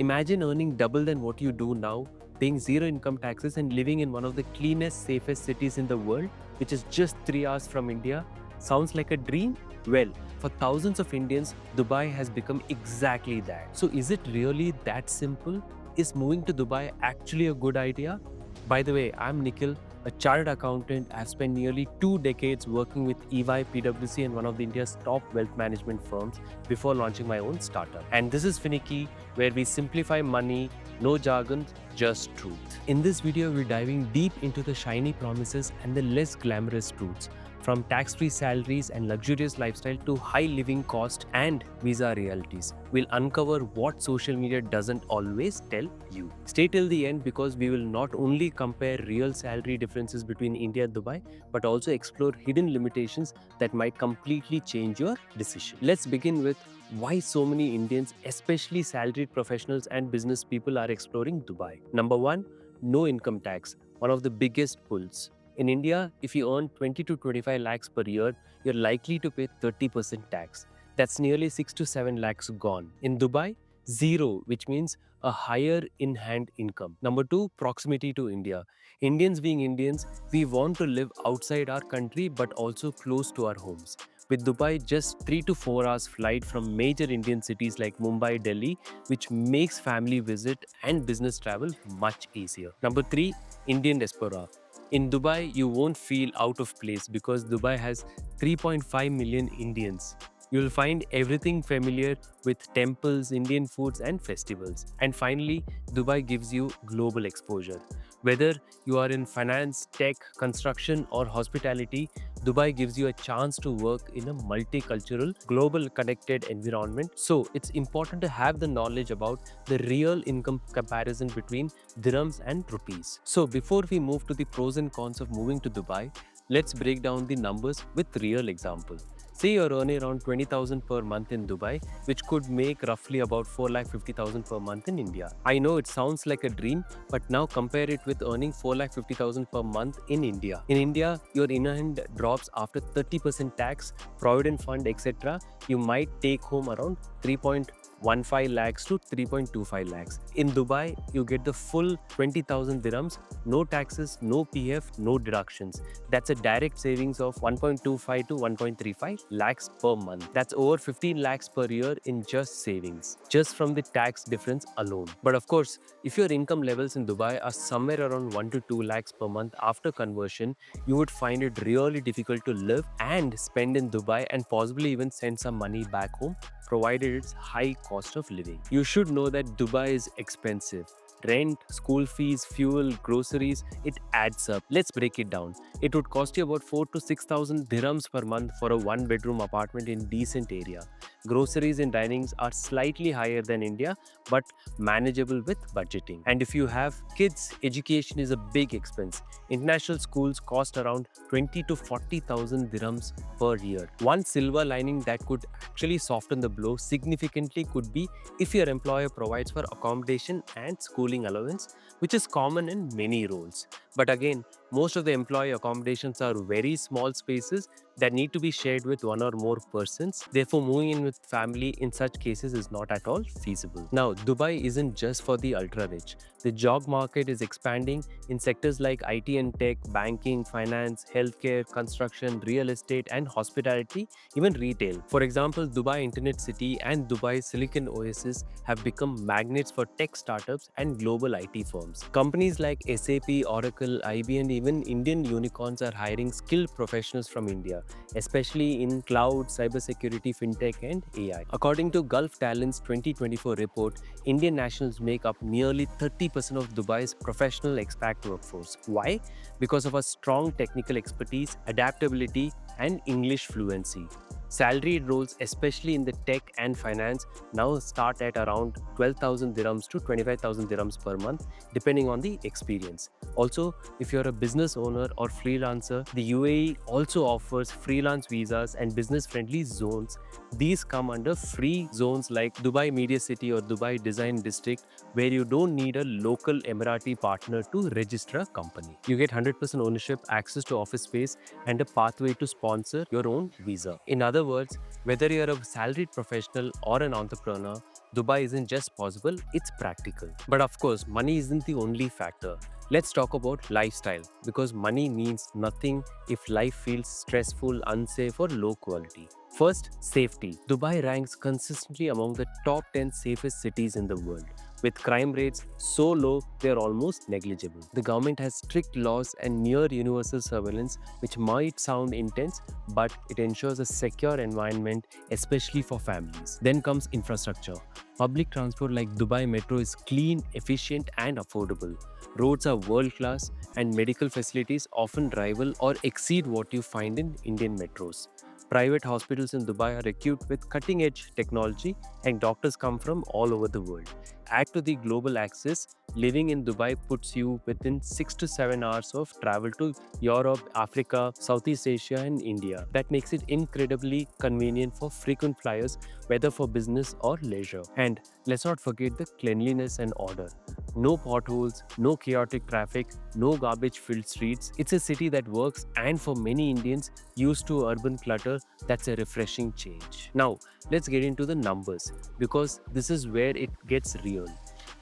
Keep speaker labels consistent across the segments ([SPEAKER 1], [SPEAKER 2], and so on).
[SPEAKER 1] Imagine earning double than what you do now, paying zero income taxes, and living in one of the cleanest, safest cities in the world, which is just 3 hours from India. Sounds like a dream? Well, for thousands of Indians, Dubai has become exactly that. So, is it really that simple? Is moving to Dubai actually a good idea? By the way, I'm Nikhil, a chartered accountant. I've spent nearly 2 decades working with EY, PwC, and one of India's top wealth management firms before launching my own startup. And this is Finicky, where we simplify money, no jargon, just truth. In this video, we're diving deep into the shiny promises and the less glamorous truths. From tax-free salaries and luxurious lifestyle to high living cost and visa realities, we'll uncover what social media doesn't always tell you. Stay till the end because we will not only compare real salary differences between India and Dubai, but also explore hidden limitations that might completely change your decision. Let's begin with why so many Indians, especially salaried professionals and business people, are exploring Dubai. Number one, no income tax, one of the biggest pulls. In India, if you earn 20 to 25 lakhs per year, you're likely to pay 30% tax. That's nearly 6 to 7 lakhs gone. In Dubai, zero, which means a higher in hand income. Number two, proximity to India. Indians being Indians, we want to live outside our country but also close to our homes. With Dubai just 3 to 4 hours flight from major Indian cities like Mumbai, Delhi, which makes family visit and business travel much easier. Number three, Indian diaspora. In Dubai, you won't feel out of place because Dubai has 3.5 million Indians. You'll find everything familiar with temples, Indian foods, and festivals. And finally, Dubai gives you global exposure. Whether you are in finance, tech, construction, or hospitality, Dubai gives you a chance to work in a multicultural, global connected environment. So it's important to have the knowledge about the real income comparison between dirhams and rupees. So before we move to the pros and cons of moving to Dubai, let's break down the numbers with real example. Say you're earning around 20,000 per month in Dubai, which could make roughly about 4,50,000 per month in India. I know it sounds like a dream, but now compare it with earning 4,50,000 per month in India. In India, your in-hand drops after 30% tax, provident fund, etc. You might take home around 3.15 lakhs to 3.25 lakhs. In Dubai, you get the full 20,000 dirhams, no taxes, no PF, no deductions. That's a direct savings of 1.25 to 1.35 lakhs per month. That's over 15 lakhs per year in just savings, just from the tax difference alone. But of course, if your income levels in Dubai are somewhere around 1 to 2 lakhs per month after conversion, you would find it really difficult to live and spend in Dubai and possibly even send some money back home, provided its high cost of living. You should know that Dubai is expensive. Rent, school fees, fuel, groceries, it adds up. Let's break it down. It would cost you about 4 to 6,000 dirhams per month for a one-bedroom apartment in decent area. Groceries and dinings are slightly higher than India, but manageable with budgeting. And if you have kids, education is a big expense. International schools cost around 20 to 40,000 dirhams per year. One silver lining that could actually soften the blow significantly could be if your employer provides for accommodation and schooling allowance, which is common in many roles. But again, most of the employee accommodations are very small spaces that need to be shared with one or more persons. Therefore, moving in with family in such cases is not at all feasible. Now, Dubai isn't just for the ultra rich. The job market is expanding in sectors like IT and tech, banking, finance, healthcare, construction, real estate, and hospitality, even retail. For example, Dubai Internet City and Dubai Silicon Oasis have become magnets for tech startups and global IT firms. Companies like SAP, Oracle, IBM, and even Indian unicorns are hiring skilled professionals from India, especially in cloud, cybersecurity, fintech, and AI. According to Gulf Talent's 2024 report, Indian nationals make up nearly 30% of Dubai's professional expat workforce. Why? Because of a strong technical expertise, adaptability, and English fluency. Salaried roles, especially in the tech and finance, now start at around 12,000 dirhams to 25,000 dirhams per month, depending on the experience. Also, if you're a business owner or freelancer, the UAE also offers freelance visas and business-friendly zones. These come under free zones like Dubai Media City or Dubai Design District, where you don't need a local Emirati partner to register a company. You get 100% ownership, access to office space, and a pathway to sponsor your own visa. In other words, whether you're a salaried professional or an entrepreneur, Dubai isn't just possible, it's practical. But of course, money isn't the only factor. Let's talk about lifestyle because money means nothing if life feels stressful, unsafe, or low quality. First, safety. Dubai ranks consistently among the top 10 safest cities in the world, with crime rates so low they are almost negligible. The government has strict laws and near universal surveillance, which might sound intense, but it ensures a secure environment, especially for families. Then comes infrastructure. Public transport like Dubai Metro is clean, efficient, and affordable. Roads are world class, and medical facilities often rival or exceed what you find in Indian metros. Private hospitals in Dubai are equipped with cutting edge technology, and doctors come from all over the world. Add to the global access, living in Dubai puts you within 6 to 7 hours of travel to Europe, Africa, Southeast Asia, and India. That makes it incredibly convenient for frequent flyers, whether for business or leisure. And let's not forget the cleanliness and order. No potholes, no chaotic traffic, no garbage filled streets. It's a city that works, and for many Indians used to urban clutter, that's a refreshing change. Now, let's get into the numbers because this is where it gets real.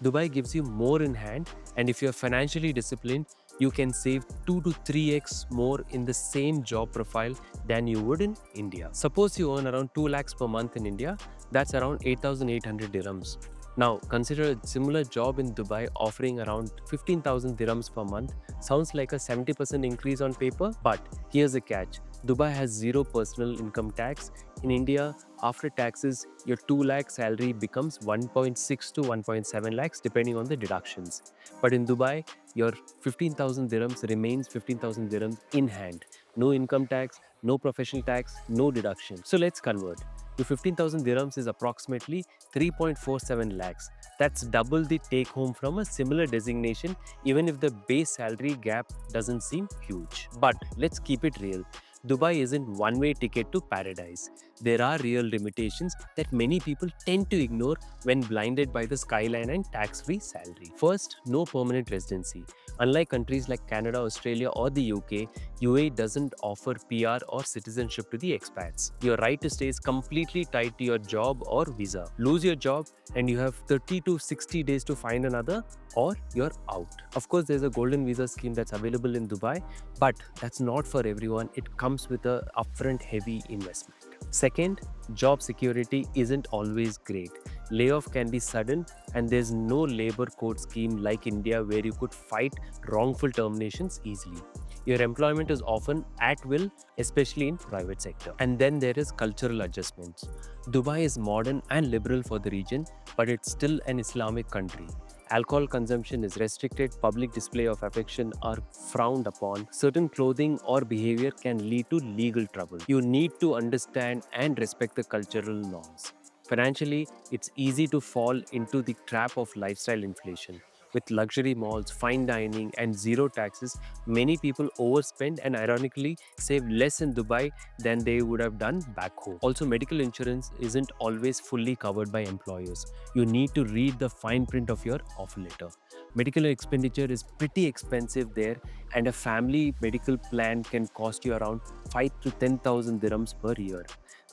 [SPEAKER 1] Dubai gives you more in hand, and if you're financially disciplined, you can save 2 to 3x more in the same job profile than you would in India. Suppose you earn around 2 lakhs per month in India, that's around 8,800 dirhams. Now, consider a similar job in Dubai offering around 15,000 dirhams per month. Sounds like a 70% increase on paper, but here's the catch. Dubai has zero personal income tax. In India, after taxes, your 2 lakh salary becomes 1.6 to 1.7 lakhs depending on the deductions. But in Dubai, your 15,000 dirhams remains 15,000 dirhams in hand. No income tax, no professional tax, no deduction. So let's convert. Your 15,000 dirhams is approximately 3.47 lakhs. That's double the take home from a similar designation, even if the base salary gap doesn't seem huge. But let's keep it real. Dubai isn't one-way ticket to paradise. There are real limitations that many people tend to ignore when blinded by the skyline and tax-free salary. First, no permanent residency. Unlike countries like Canada, Australia, or the UK, UAE doesn't offer PR or citizenship to the expats. Your right to stay is completely tied to your job or visa. Lose your job and you have 30 to 60 days to find another, or you're out. Of course, there's a golden visa scheme that's available in Dubai, but that's not for everyone. It comes with a upfront heavy investment. Second, job security isn't always great. Layoff can be sudden, and there's no labor code scheme like India where you could fight wrongful terminations easily. Your employment is often at will, especially in private sector. And then there is cultural adjustments. Dubai is modern and liberal for the region, but it's still an Islamic country. Alcohol consumption is restricted, public display of affection are frowned upon, certain clothing or behavior can lead to legal trouble. You need to understand and respect the cultural norms. Financially, it's easy to fall into the trap of lifestyle inflation. With luxury malls, fine dining, and zero taxes, many people overspend and ironically save less in Dubai than they would have done back home. Also, medical insurance isn't always fully covered by employers. You need to read the fine print of your offer letter. Medical expenditure is pretty expensive there, and a family medical plan can cost you around 5 to 10,000 dirhams per year,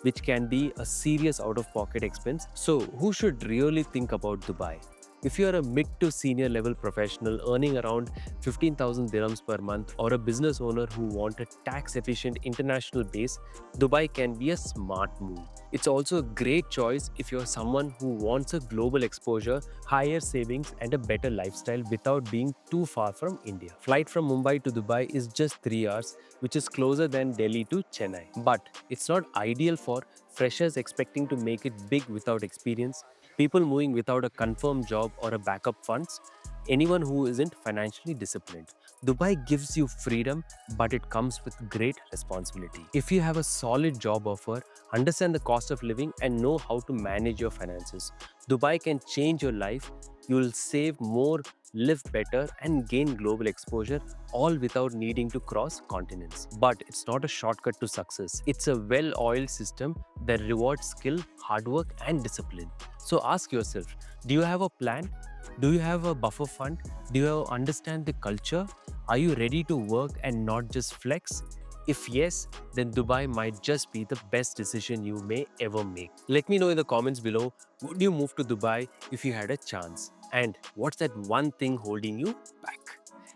[SPEAKER 1] which can be a serious out of pocket expense. So, who should really think about Dubai? If you are a mid to senior level professional earning around 15,000 dirhams per month or a business owner who want a tax efficient international base, Dubai can be a smart move. It's also a great choice if you're someone who wants a global exposure, higher savings, and a better lifestyle without being too far from India. Flight from Mumbai to Dubai is just 3 hours, which is closer than Delhi to Chennai. But it's not ideal for freshers expecting to make it big without experience, people moving without a confirmed job or a backup funds, anyone who isn't financially disciplined. Dubai gives you freedom, but it comes with great responsibility. If you have a solid job offer, understand the cost of living, and know how to manage your finances, Dubai can change your life. You'll save more, live better, and gain global exposure, all without needing to cross continents. But it's not a shortcut to success. It's a well oiled system that rewards skill, hard work, and discipline. So ask yourself, do you have a plan? Do you have a buffer fund? Do you understand the culture? Are you ready to work and not just flex? If yes, then Dubai might just be the best decision you may ever make. Let me know in the comments below, would you move to Dubai if you had a chance? And what's that one thing holding you back?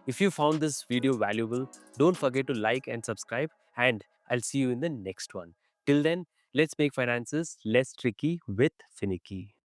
[SPEAKER 1] If you found this video valuable, don't forget to like and subscribe, and I'll see you in the next one. Till then, let's make finances less tricky with Finicky.